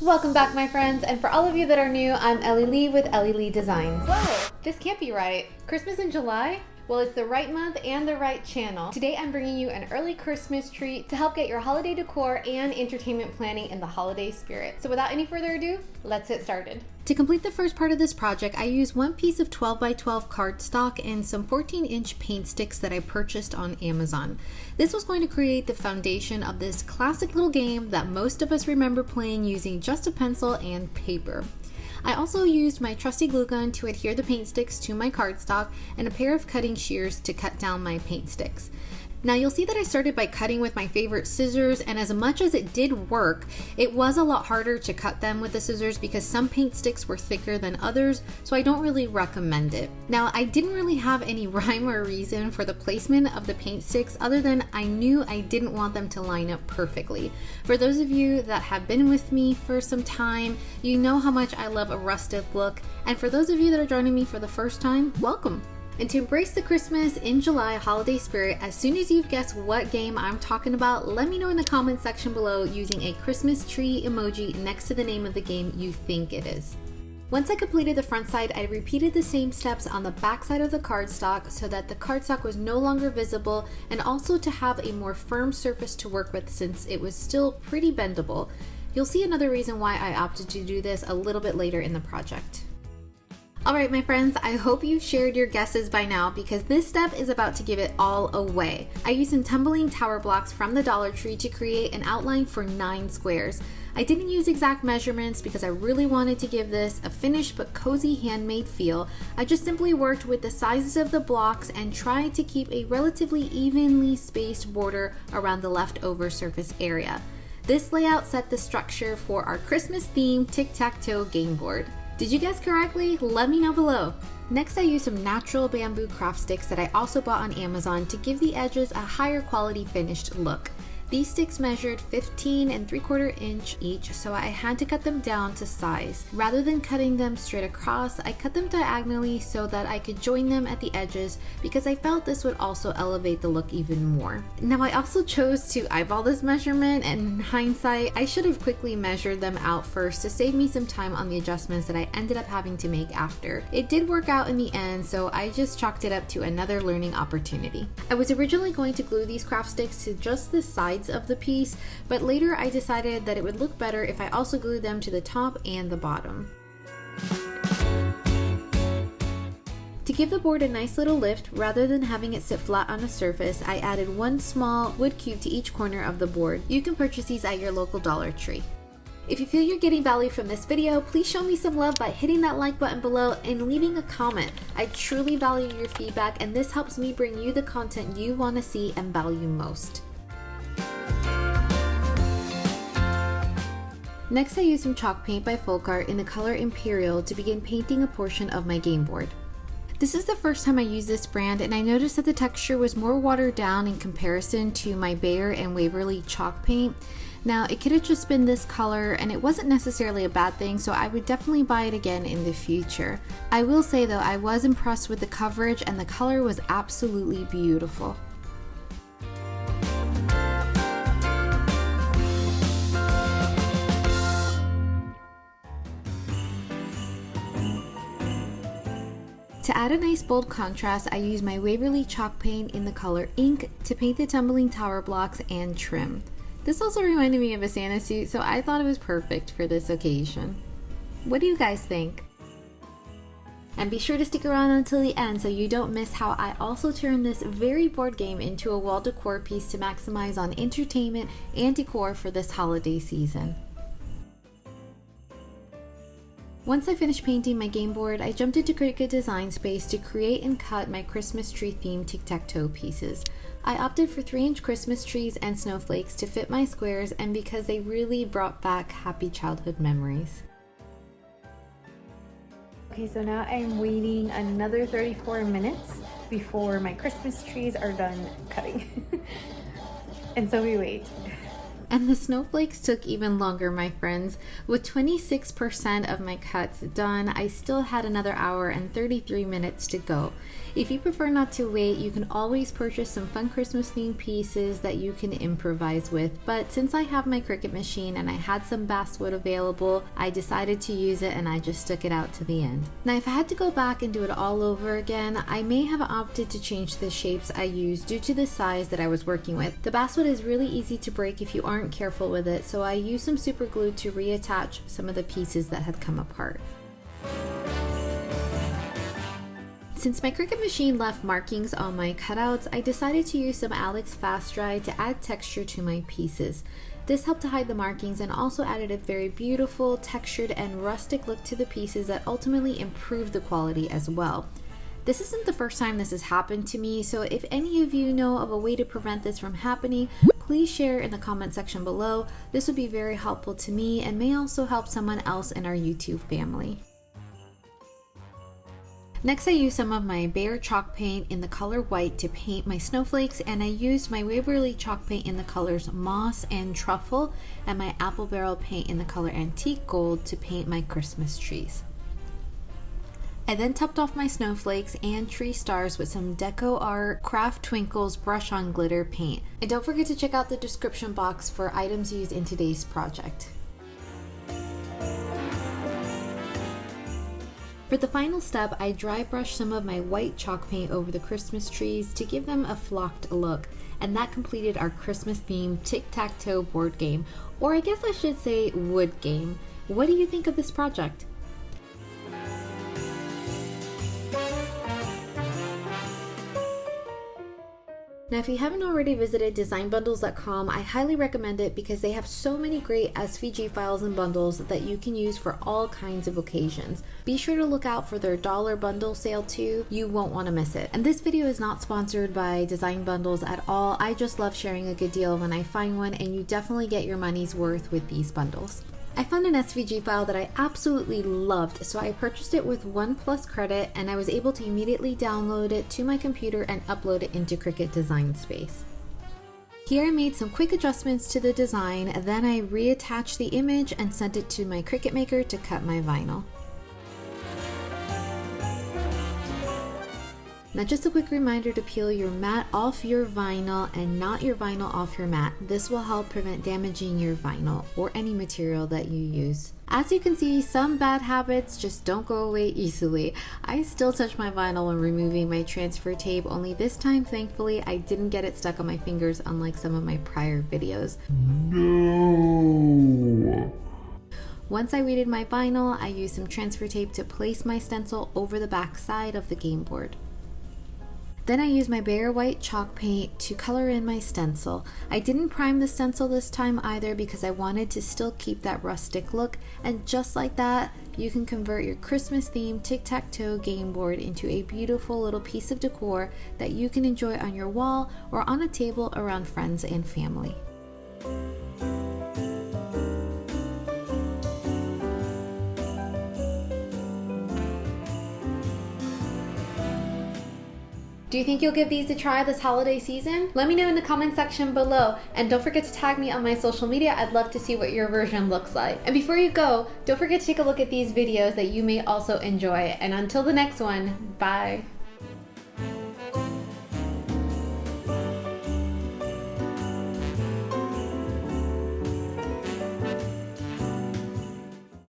Welcome back, my friends, and for all of you that are new, I'm Ellie Lee with Ellie Lee Designs. Whoa, this can't be right. Christmas in July? Well, it's the right month and the right channel. Today I'm bringing you an early Christmas treat to help get your holiday decor and entertainment planning in the holiday spirit. So without any further ado, let's get started. To complete the first part of this project, I used one piece of 12 by 12 cardstock and some 14-inch paint sticks that I purchased on Amazon. This was going to create the foundation of this classic little game that most of us remember playing using just a pencil and paper. I also used my trusty glue gun to adhere the paint sticks to my cardstock and a pair of cutting shears to cut down my paint sticks. Now you'll see that I started by cutting with my favorite scissors, and as much as it did work, it was a lot harder to cut them with the scissors because some paint sticks were thicker than others, so I don't really recommend it. Now I didn't really have any rhyme or reason for the placement of the paint sticks other than I knew I didn't want them to line up perfectly. For those of you that have been with me for some time, you know how much I love a rustic look, and for those of you that are joining me for the first time, welcome! And to embrace the Christmas in July holiday spirit, as soon as you've guessed what game I'm talking about, let me know in the comment section below using a Christmas tree emoji next to the name of the game you think it is. Once I completed the front side, I repeated the same steps on the back side of the cardstock so that the cardstock was no longer visible, and also to have a more firm surface to work with since it was still pretty bendable. You'll see another reason why I opted to do this a little bit later in the project. Alright my friends, I hope you've shared your guesses by now because this step is about to give it all away. I used some tumbling tower blocks from the Dollar Tree to create an outline for 9 squares. I didn't use exact measurements because I really wanted to give this a finished but cozy handmade feel. I just simply worked with the sizes of the blocks and tried to keep a relatively evenly spaced border around the leftover surface area. This layout set the structure for our Christmas themed tic-tac-toe game board. Did you guess correctly? Let me know below. Next, I used some natural bamboo craft sticks that I also bought on Amazon to give the edges a higher quality finished look. These sticks measured 15 and 3/4 inch each, so I had to cut them down to size. Rather than cutting them straight across, I cut them diagonally so that I could join them at the edges because I felt this would also elevate the look even more. Now I also chose to eyeball this measurement, and in hindsight, I should have quickly measured them out first to save me some time on the adjustments that I ended up having to make after. It did work out in the end, so I just chalked it up to another learning opportunity. I was originally going to glue these craft sticks to just the sides of the piece, but later I decided that it would look better if I also glued them to the top and the bottom. To give the board a nice little lift, rather than having it sit flat on a surface, I added one small wood cube to each corner of the board. You can purchase these at your local Dollar Tree. If you feel you're getting value from this video, please show me some love by hitting that like button below and leaving a comment. I truly value your feedback, and this helps me bring you the content you want to see and value most. Next, I used some chalk paint by Folk Art in the color Imperial to begin painting a portion of my game board. This is the first time I used this brand, and I noticed that the texture was more watered down in comparison to my Bayer and Waverly chalk paint. Now, it could have just been this color, and it wasn't necessarily a bad thing, so I would definitely buy it again in the future. I will say though, I was impressed with the coverage, and the color was absolutely beautiful. To add a nice bold contrast, I used my Waverly chalk paint in the color Ink to paint the tumbling tower blocks and trim. This also reminded me of a Santa suit, so I thought it was perfect for this occasion. What do you guys think? And be sure to stick around until the end so you don't miss how I also turned this very board game into a wall decor piece to maximize on entertainment and decor for this holiday season. Once I finished painting my game board, I jumped into Cricut Design Space to create and cut my Christmas tree themed tic-tac-toe pieces. I opted for 3-inch Christmas trees and snowflakes to fit my squares, and because they really brought back happy childhood memories. Okay, so now I'm waiting another 34 minutes before my Christmas trees are done cutting. And so we wait. And the snowflakes took even longer, my friends. With 26% of my cuts done, I still had another hour and 33 minutes to go. If you prefer not to wait, you can always purchase some fun Christmas themed pieces that you can improvise with. But since I have my Cricut machine and I had some basswood available, I decided to use it and I just stuck it out to the end. Now, if I had to go back and do it all over again, I may have opted to change the shapes I used due to the size that I was working with. The basswood is really easy to break if you aren't careful with it, so I used some super glue to reattach some of the pieces that had come apart. Since my Cricut machine left markings on my cutouts, I decided to use some Alex Fast Dry to add texture to my pieces. This helped to hide the markings and also added a very beautiful, textured, and rustic look to the pieces that ultimately improved the quality as well. This isn't the first time this has happened to me, so if any of you know of a way to prevent this from happening, please share in the comment section below. This would be very helpful to me and may also help someone else in our YouTube family. Next, I used some of my Behr chalk paint in the color white to paint my snowflakes, and I used my Waverly chalk paint in the colors moss and truffle and my apple barrel paint in the color antique gold to paint my Christmas trees. I then topped off my snowflakes and tree stars with some Decor Craft Twinkles brush on glitter paint. And don't forget to check out the description box for items used in today's project. For the final step, I dry brushed some of my white chalk paint over the Christmas trees to give them a flocked look, and that completed our Christmas themed tic-tac-toe board game, or I guess I should say wood game. What do you think of this project? Now, if you haven't already visited DesignBundles.com, I highly recommend it because they have so many great SVG files and bundles that you can use for all kinds of occasions. Be sure to look out for their dollar bundle sale too. You won't want to miss it. And this video is not sponsored by DesignBundles at all. I just love sharing a good deal when I find one, and you definitely get your money's worth with these bundles. I found an SVG file that I absolutely loved, so I purchased it with 1+ credit, and I was able to immediately download it to my computer and upload it into Cricut Design Space. Here I made some quick adjustments to the design, then I reattached the image and sent it to my Cricut Maker to cut my vinyl. Now, just a quick reminder to peel your mat off your vinyl and not your vinyl off your mat. This will help prevent damaging your vinyl or any material that you use. As you can see, some bad habits just don't go away easily. I still touch my vinyl when removing my transfer tape, only this time, thankfully, I didn't get it stuck on my fingers unlike some of my prior videos. No! Once I weighted my vinyl, I used some transfer tape to place my stencil over the back side of the game board. Then I used my Behr white chalk paint to color in my stencil. I didn't prime the stencil this time either because I wanted to still keep that rustic look, and just like that, you can convert your Christmas themed tic-tac-toe game board into a beautiful little piece of decor that you can enjoy on your wall or on a table around friends and family. Do you think you'll give these a try this holiday season? Let me know in the comment section below, and don't forget to tag me on my social media. I'd love to see what your version looks like. And before you go, don't forget to take a look at these videos that you may also enjoy. And until the next one, bye.